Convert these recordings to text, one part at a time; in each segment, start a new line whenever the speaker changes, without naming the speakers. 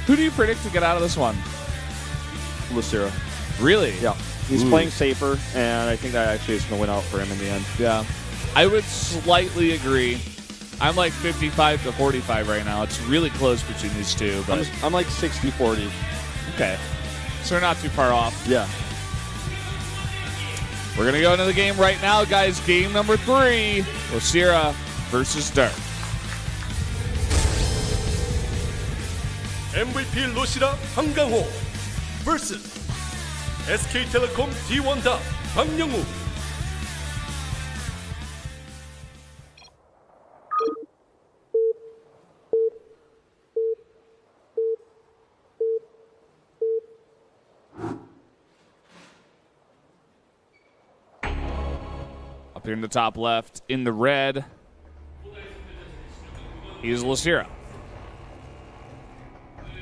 Who do you predict to get out of this one?
Lucira.
Really?
Yeah. He's playing safer, and I think that actually is going to win out for him in the end.
Yeah. I would slightly agree. I'm like 55 to 45 right now. It's really close between these two. But
I'm like 60-40.
Okay. So we're not too far off.
Yeah.
We're going to go into the game right now, guys. Game number 3. Lucira versus Dark.
MVP 루시라 황강호 vs SK텔레콤 D1다 박영우.
Up here in the top left, in the red, he's Lucira.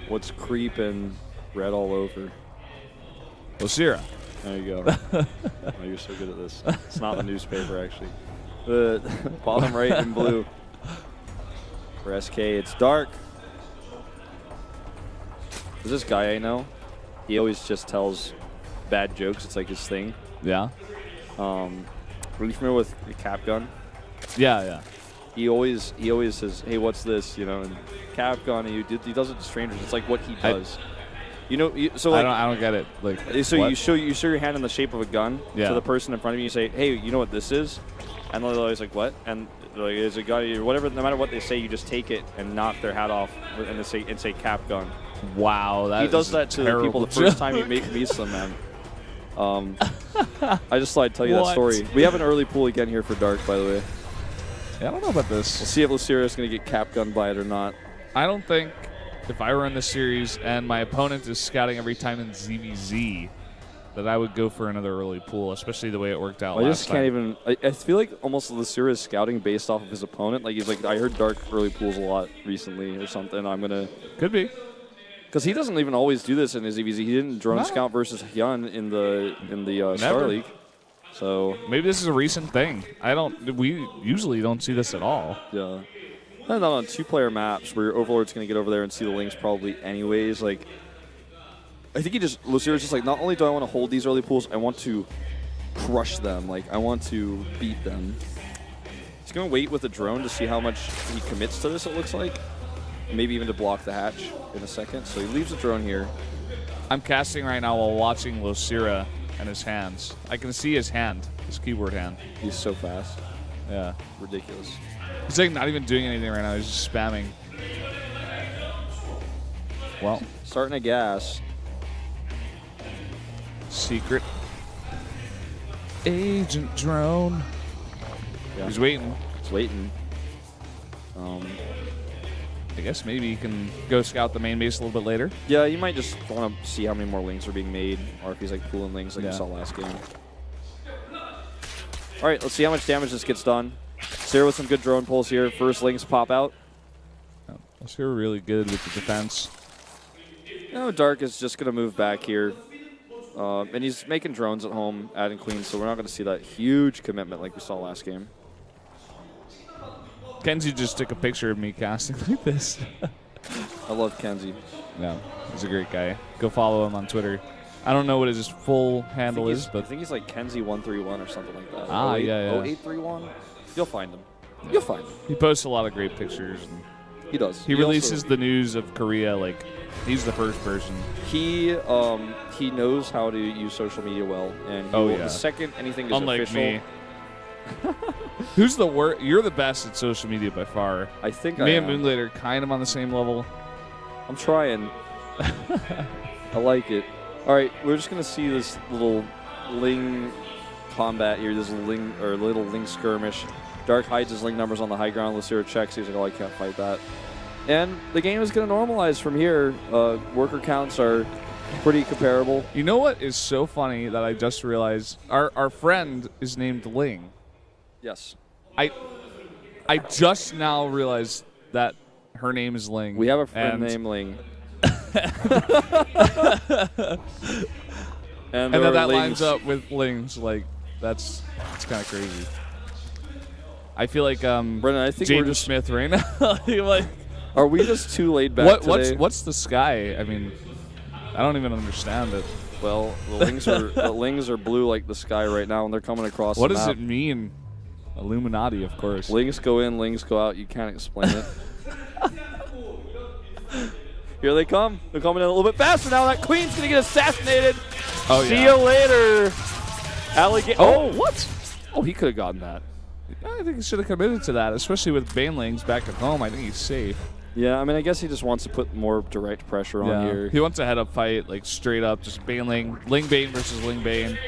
What's creeping red all over?
Lucira.
There you go. Oh, you're so good at this. It's not the newspaper, actually. The bottom right in blue. For SK, it's Dark. There's this guy I know. He always just tells bad jokes. It's like his thing.
Yeah.
Are you familiar with the cap gun?
Yeah, yeah.
He always says, "Hey, what's this?" You know, and cap gun. And he does it to strangers. It's like what he does. So like,
I don't get it. Like,
so
what?
you show your hand in the shape of a gun to the person in front of you. You say, "Hey, you know what this is?" And they're always like, "What?" And they're like, "It's a gun," or whatever. No matter what they say, you just take it and knock their hat off and say cap gun.
Wow,
he does that to the people the first time he meets them, man. I just thought I'd tell you that story. We have an early pool again here for Dark, by the way.
Yeah, I don't know about this.
We'll see if Lucira is going to get cap gunned by it or not.
I don't think if I were in this series and my opponent is scouting every time in ZVZ that I would go for another early pool, especially the way it worked out last time.
I just can't even. I feel like almost Lucira is scouting based off of his opponent. Like he's like, I heard Dark early pools a lot recently or something. I'm gonna.
Could be.
Because he doesn't even always do this in his EVZ. He didn't drone scout versus Hyun in the Star League. So
maybe this is a recent thing. We usually don't see this at all.
Yeah. And not on 2-player maps where your Overlord's going to get over there and see the links probably anyways. Like, I think Lucira's just like, not only do I want to hold these early pools, I want to crush them. Like, I want to beat them. He's going to wait with the drone to see how much he commits to this, it looks like. Maybe even to block the hatch in a second. So he leaves the drone here.
I'm casting right now while watching Lucira and his hands. I can see his hand, his keyboard hand.
He's so fast.
Yeah.
Ridiculous.
He's like not even doing anything right now. He's just spamming. Well.
Starting to gas.
Secret. Agent drone. Yeah. He's waiting.
He's waiting.
I guess maybe you can go scout the main base a little bit later.
Yeah, you might just want to see how many more links are being made, or if he's like pooling links like you saw last game. All right, let's see how much damage this gets done. Sarah with some good drone pulls here. First links pop out.
Sarah really good with the defense.
Dark is just going to move back here. And he's making drones at home, adding queens, so we're not going to see that huge commitment like we saw last game.
Kenzie just took a picture of me casting like this.
I love Kenzie.
Yeah, he's a great guy. Go follow him on Twitter. I don't know what his full handle is, but
I think he's like Kenzie131 or something like that.
Ah, yeah.
0831. You'll find him. You'll find him.
He posts a lot of great pictures. And
he does.
He releases the news of Korea like he's the first person.
He knows how to use social media well, and the second anything is
unlike
official.
Me. Who's the worst? You're the best at social media by far.
I think
me and Moonglade are kind of on the same level.
I'm trying. I like it. All right, we're just gonna see this little Ling combat here. This little Ling skirmish. Dark hides his Ling numbers on the high ground. Lucira checks. He's like, "Oh, I can't fight that." And the game is gonna normalize from here. Worker counts are pretty comparable.
You know what is so funny that I just realized? Our friend is named Ling.
Yes.
I just now realized that her name is Ling.
We have a friend named Ling. and
that lines up with Ling's. Like, it's kind of crazy. I feel like
Brennan, I think
Jaden Smith right now.
Are we just too laid back today?
What's the sky? I mean, I don't even understand it.
Well, the lings are blue like the sky right now, and they're coming across.
What
the
does
map.
it mean? Illuminati, of course.
Lings go in, lings go out. You can't explain it. Here they come. They're coming in a little bit faster now. That queen's gonna get assassinated.
Oh,
See
yeah.
you later, alligator.
Oh, what?
Oh, he could have gotten that.
I think he should have committed to that, especially with Banelings back at home. I think he's safe.
Yeah, I mean, I guess he just wants to put more direct pressure on here.
He wants a head-up fight, like straight up, just Baneling, Ling Bane versus Ling Bane.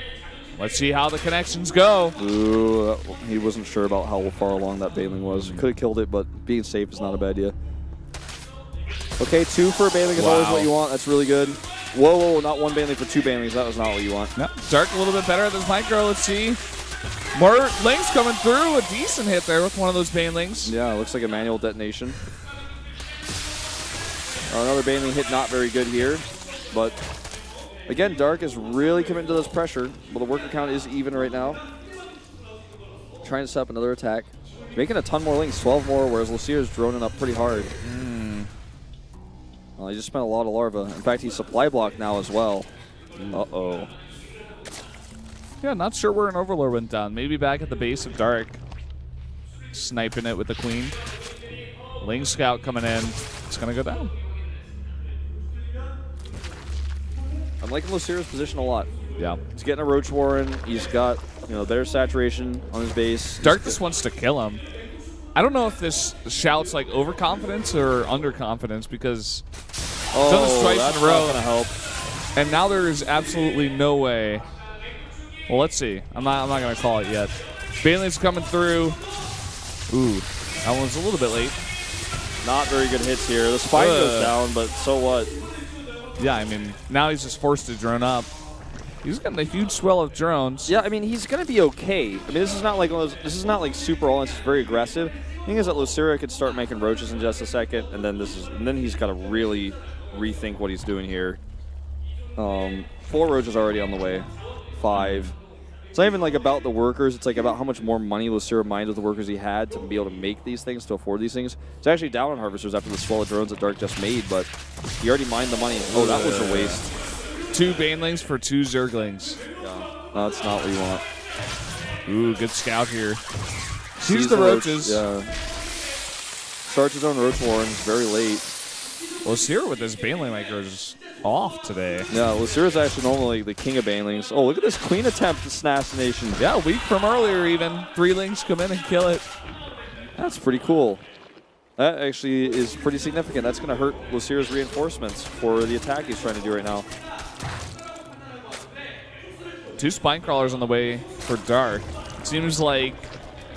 Let's see how the connections go.
Ooh, he wasn't sure about how far along that Baneling was. Could have killed it, but being safe is not a bad idea. Okay, 2 for a Baneling is always what you want. That's really good. Whoa, whoa, not 1 Baneling for 2 Banelings. That was not what you want.
No, Dark a little bit better at this micro. Let's see. More Lings coming through. A decent hit there with one of those Banelings.
Yeah, it looks like a manual detonation. Another Baneling hit, not very good here. But, again, Dark is really committing to this pressure. Well, the worker count is even right now. Trying to set up another attack. Making a ton more Lings, 12 more, whereas Lucier is droning up pretty hard. Well, he just spent a lot of larva. In fact, he's supply blocked now as well. Uh-oh.
Yeah, not sure where an Overlord went down. Maybe back at the base of Dark. Sniping it with the Queen. Ling Scout coming in. It's going to go down.
I'm liking Lucier's position a lot.
Yeah.
He's getting a Roach Warren. He's got, their saturation on his base.
Dark just wants to kill him. I don't know if this shouts like overconfidence or underconfidence because done this twice
that's
in a row.
not gonna help.
And now there is absolutely no way. Well, let's see. I'm not gonna call it yet. Baneling's coming through. Ooh, that one's a little bit late.
Not very good hits here. The spine goes down, but so what?
Yeah, I mean, now he's just forced to drone up. He's getting a huge swell of drones.
Yeah, I mean, he's gonna be okay. I mean, this is not like one of those, this is not like super all. It's very aggressive. The thing is that Lucera could start making roaches in just a second, and then he's got to really rethink what he's doing here. 4 roaches already on the way. 5. It's not even like about the workers. It's like about how much more money Lucera mined with the workers he had to be able to make these things, to afford these things. It's actually down on harvesters after the swell of drones that Dark just made, but he already mined the money. Oh, that was a waste.
2 Banelings for 2 Zerglings.
Yeah, no, that's not what you want.
Ooh, good scout here. Sees the roaches.
Yeah. Starts his own Roach Warrens very late.
Lucera with this Baneling micro is off today.
Yeah, Lucera's actually normally the king of Banelings. Oh, look at this Queen attempt assassination.
Yeah, a week from earlier even. 3 Lings come in and kill it.
That's pretty cool. That actually is pretty significant. That's going to hurt Lucera's reinforcements for the attack he's trying to do right now.
2 spine crawlers on the way for Dark. It seems like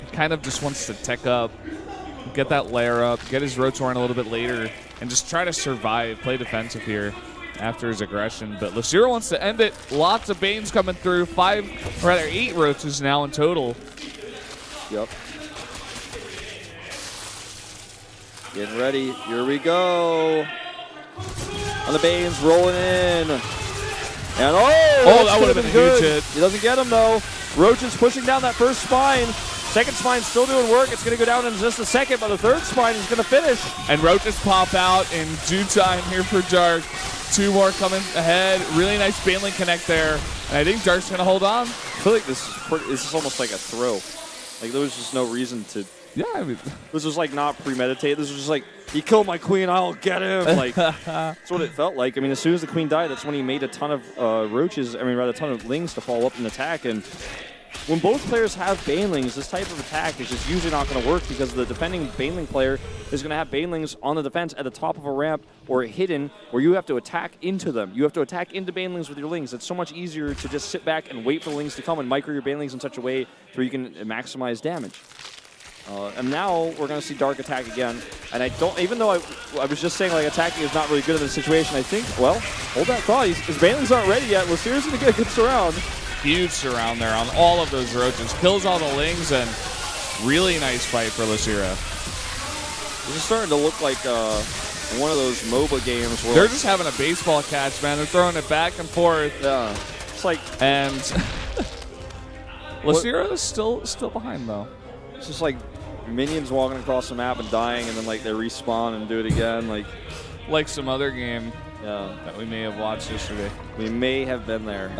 he kind of just wants to tech up, get that layer up, get his Roach Warren a little bit later, and just try to survive, play defensive here after his aggression. But Lucera wants to end it. Lots of Banes coming through. 8 Roaches now in total.
Yep. Getting ready. Here we go. And the Banes rolling in. And
that would have been a huge hit.
He doesn't get him though. Roaches pushing down that first spine. Second spine still doing work. It's going to go down in just a second, but the third spine is going to finish.
And Roaches pop out in due time here for Dark. 2 more coming ahead. Really nice Baneling connect there. And I think Dark's going to hold on.
I feel like this is almost like a throw. Like there was just no reason to.
Yeah, I mean,
this was like not premeditated. This was just like, he killed my queen, I'll get him. Like that's what it felt like. I mean, as soon as the queen died, that's when he made a ton of roaches. I mean, rather a ton of lings to follow up and attack. And when both players have Banelings, this type of attack is just usually not going to work because the defending Baneling player is going to have Banelings on the defense at the top of a ramp or hidden where you have to attack into them. You have to attack into Banelings with your Lings. It's so much easier to just sit back and wait for the Lings to come and micro your Banelings in such a way where you can maximize damage. And now we're going to see Dark attack again. And I don't, even though I was just saying like attacking is not really good in this situation, I think, well, hold that thought. His Banelings aren't ready yet. Lucera's going to get a good surround.
Huge surround there on all of those roaches. Kills all the Lings and really nice fight for Lucera.
This is starting to look like one of those MOBA games where
they're just having a baseball catch, man. They're throwing it back and forth.
Yeah. It's like,
and Lucera is still behind though.
It's just like minions walking across the map and dying, and then like they respawn and do it again.
Like some other game
Yeah,
that we may have watched yesterday.
we may have been there.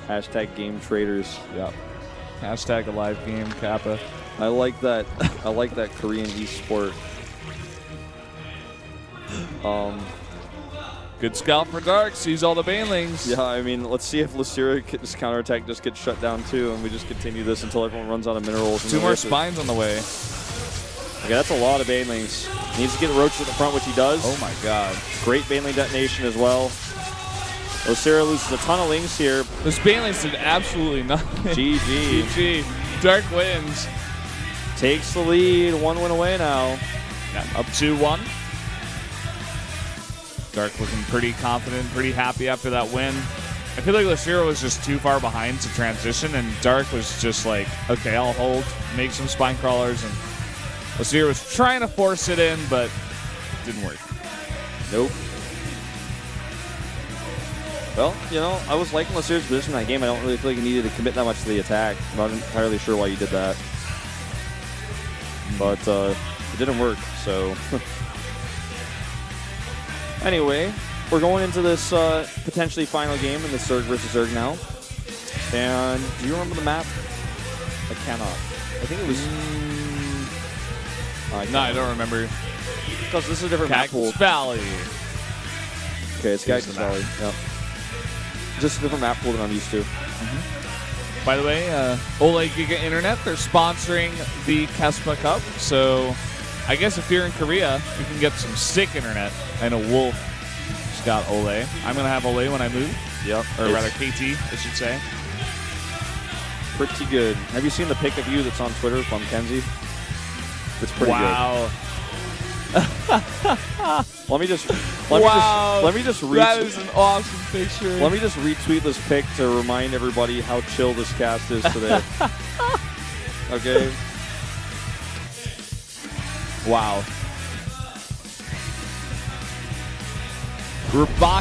Hashtag game traders.
Yep. Hashtag alive game, Kappa.
I like that. I like that Korean esport.
Good scout for Dark. Sees all the banelings.
Yeah, I mean, let's see if Lucira's counterattack just gets shut down too, and we just continue this until everyone runs out of minerals.
Two more spines on the way.
Okay, that's a lot of banelings. Needs to get Roach at the front, which he does.
Oh my god.
Great baneling detonation as well. Lucira loses a ton of lings here.
Those banelings did absolutely nothing.
GG.
GG. Dark wins.
Takes the lead. 1 win away now.
Yeah, up 2-1. Dark looking pretty confident, pretty happy after that win. I feel like Lucira was just too far behind to transition, and Dark was just like, okay, I'll hold, make some spine crawlers, and Lucira was trying to force it in, but it didn't work.
Nope. Well, you know, I was liking Lucira's position in that game. I don't really feel like he needed to commit that much to the attack. I'm not entirely sure why you did that. But it didn't work, so... Anyway, we're going into this potentially final game in the Zerg versus Zerg now. And do you remember the map? I cannot. I think it was...
No, I don't remember.
Because this is a different map pool.
Cactus Valley.
Okay, it's Cactus Valley. Yep. Just a different map pool than I'm used to.
By the way, Ole Giga Internet, they're sponsoring the Kespa Cup. So I guess if you're in Korea, you can get some sick internet. And a wolf just got Ole. I'm going to have Ole when I move.
Yep.
Or rather KT, I should say.
Pretty good. Have you seen the pic of you that's on Twitter from Kenzie? It's pretty
wow.
good. Let me just retweet.
That is an awesome picture.
Let me just retweet this pic to remind everybody how chill this cast is today. Okay.
Wow. Rabak